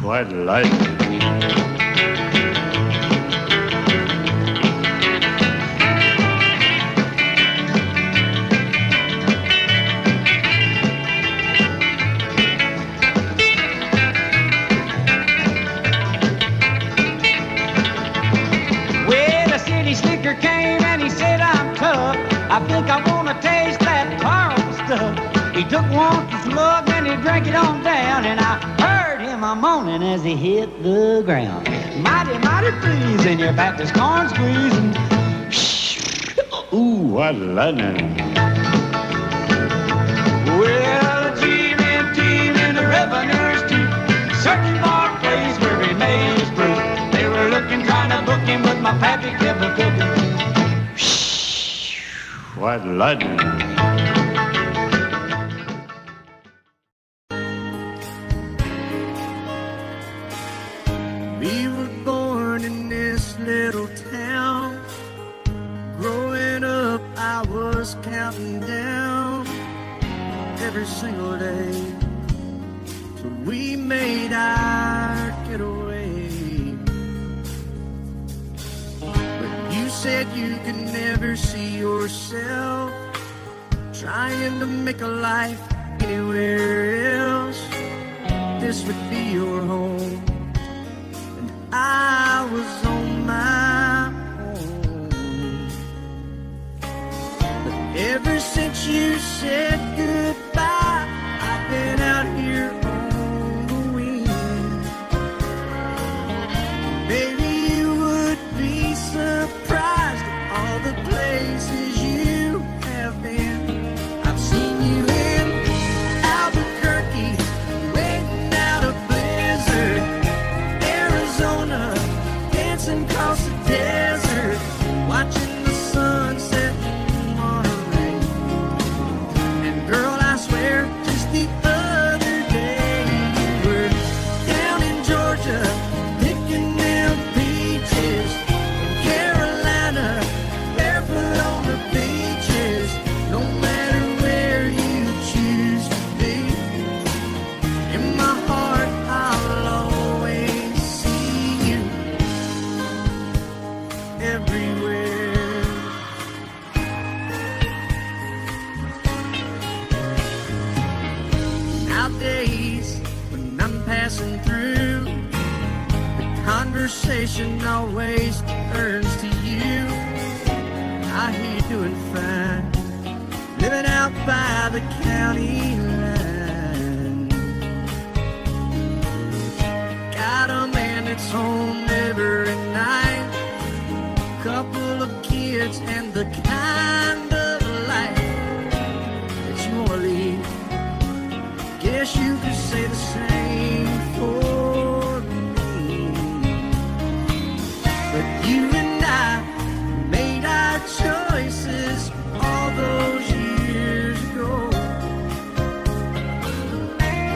White lightning. Well, a city slicker came and he said, I'm tough. I think I want to taste that Carl stuff. He took one slug and he drank it on down, and I heard him a moaning as he hit the ground. Mighty, mighty freezing, your Baptist corn squeezing. Ooh, white lightning. Well, Jim and Tim and the revenues too, searching for a place where he made his proof. They were looking, trying to book him, but my pappy kept a cooking. White lightning. We were born in this little town. Growing up, I was counting down every single day till we made our getaway. But you said you could never see yourself trying to make a life anywhere else. This would be your home. I was on my own. But ever since you said goodbye, I've been out here on the wing. Baby, you would be surprised at all the places you have been. I've seen you in Albuquerque, waiting out a blizzard, Arizona, dancing across the desert, watching the sunset in Monterey. And girl, I swear, just the other day you were down in Georgia, picking them peaches. In Carolina, barefoot on the beaches. No matter where you choose to be, in my heart I'll always see you everywhere. Nowadays, when I'm passing through, the conversation always turns to you. I hear you doing fine, living out by the county line. Got a man that's home every night, couple of kids and the kind of life that you want to lead. Guess you could say the same for me. But you and I made our choices all those years ago.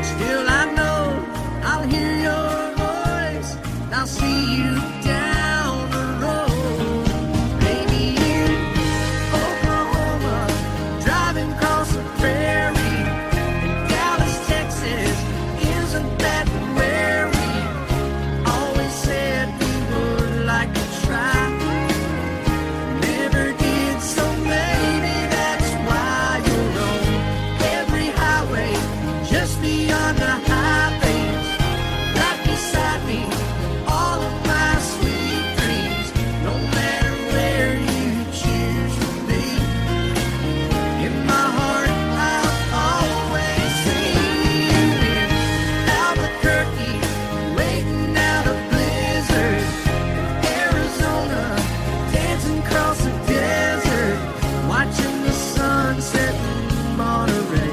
Still I know I'll hear your voice, and I'll see you down the road. Baby, in Oklahoma, driving across the prairie, in Dallas, Texas, isn't that where we always said we would like to try? Never did, so maybe that's why you're on every highway, just beyond the highways, right beside me, all of my sweet dreams. No matter where you choose to be, in my heart I'll always see you in Albuquerque, waiting out a blizzard, Arizona, dancing across the desert, watching the sunset in Monterey.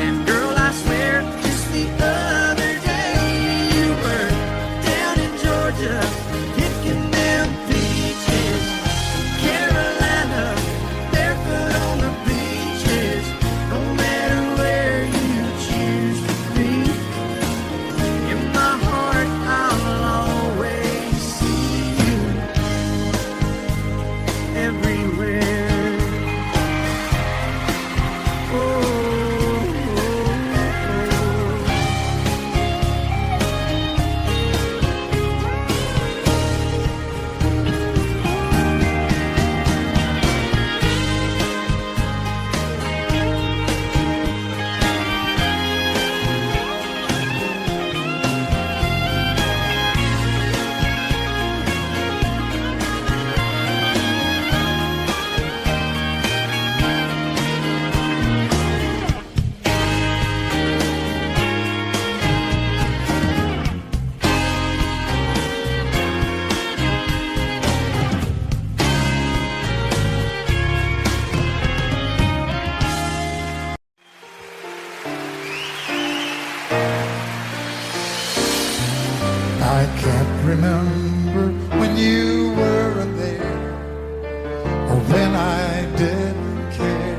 And girl, I swear, just the other day you were down in Georgia, picking them peaches. Carolina, barefoot on the beaches. No matter where you choose to be, in my heart I'll always see you everywhere. Oh. remember when you weren't there, or when I didn't care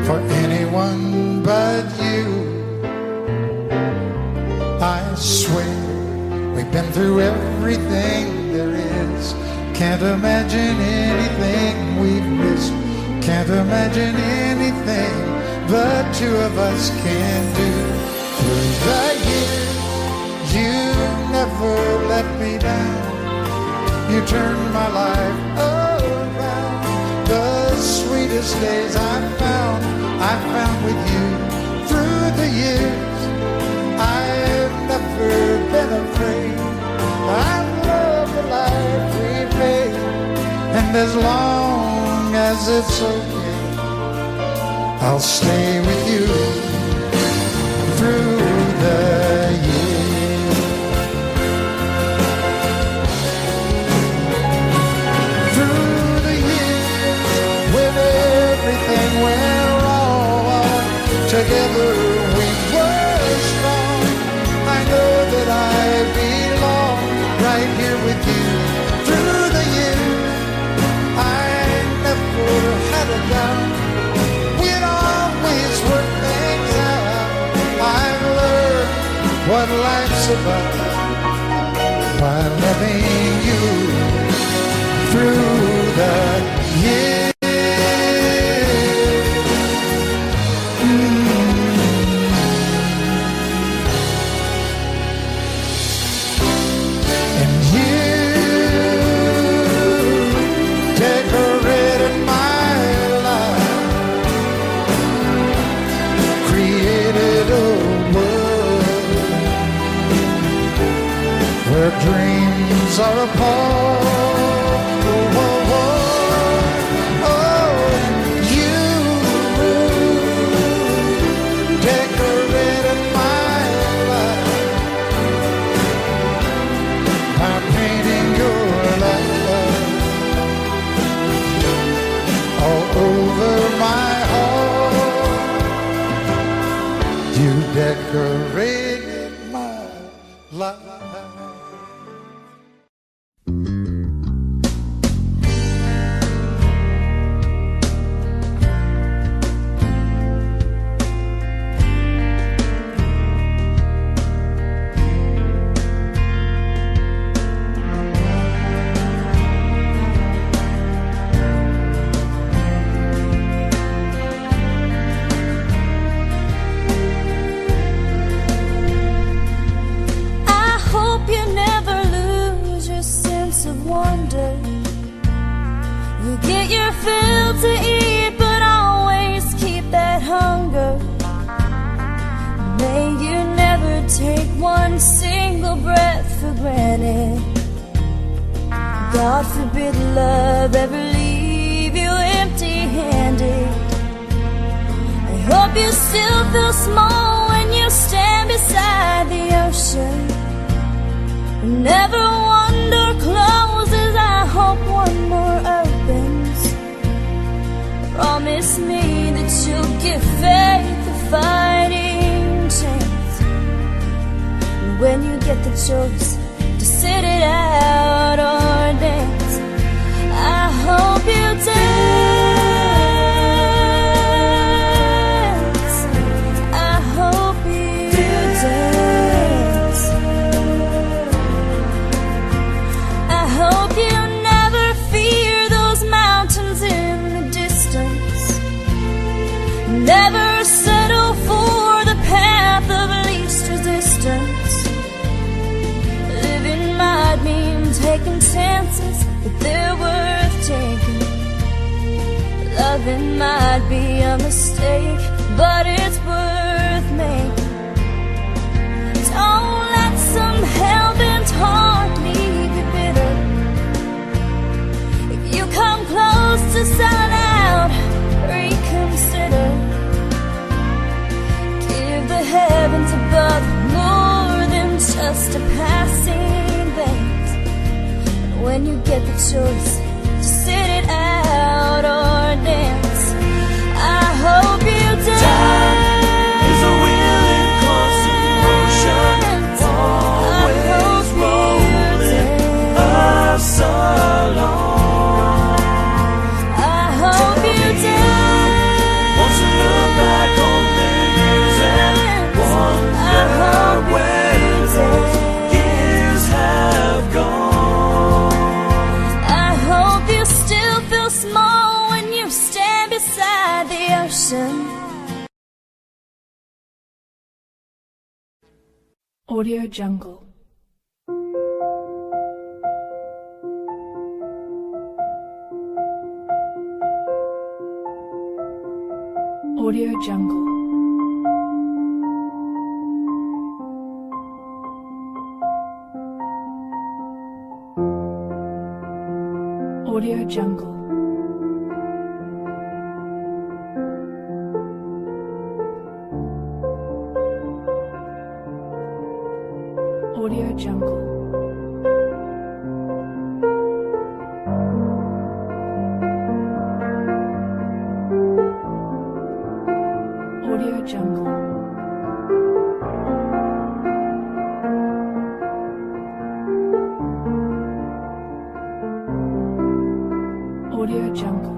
for anyone but you. I swear we've been through everything there is. Can't imagine anything we've missed. Can't imagine anything the two of us can do. Through the years, you never let me down. You turned my life around. The sweetest days I found with you. Through the years, I've never been afraid. I love the life we made, and as long as it's okay, I'll stay with you through the years. Through the years, when everything went wrong, together we were strong. I know that I belong right here with you. Through the years, I never had a doubt. We'd always work things out. I've learned what life's about by loving you through the years. Dreams are apart. Oh, oh, oh. Oh, you decorated my life by painting your life all over my heart. You decorated my life. God forbid love ever leave you empty-handed. I hope you still feel small when you stand beside the ocean. Never one door closes, I hope one more opens. Promise me that you'll give faith a fighting chance. And when you get the choice to sit it out or dance, I hope you dance. I hope you dance. I hope you never fear those mountains in the distance. Never settle for the path of least resistance. Might mean taking chances, but they're worth taking. Loving might be a mistake, but it's worth making. Don't let some hell-bent heart leave you bitter. If you come close to selling out, reconsider. Give the heavens above more than just a passing. When you get the choice to sit it out or dance, I hope you dance. Time is a willing constant motion, always rolling. Audio Jungle. Audio Jungle. Audio Jungle. Audio Jungle. Audio Jungle. Audio Jungle.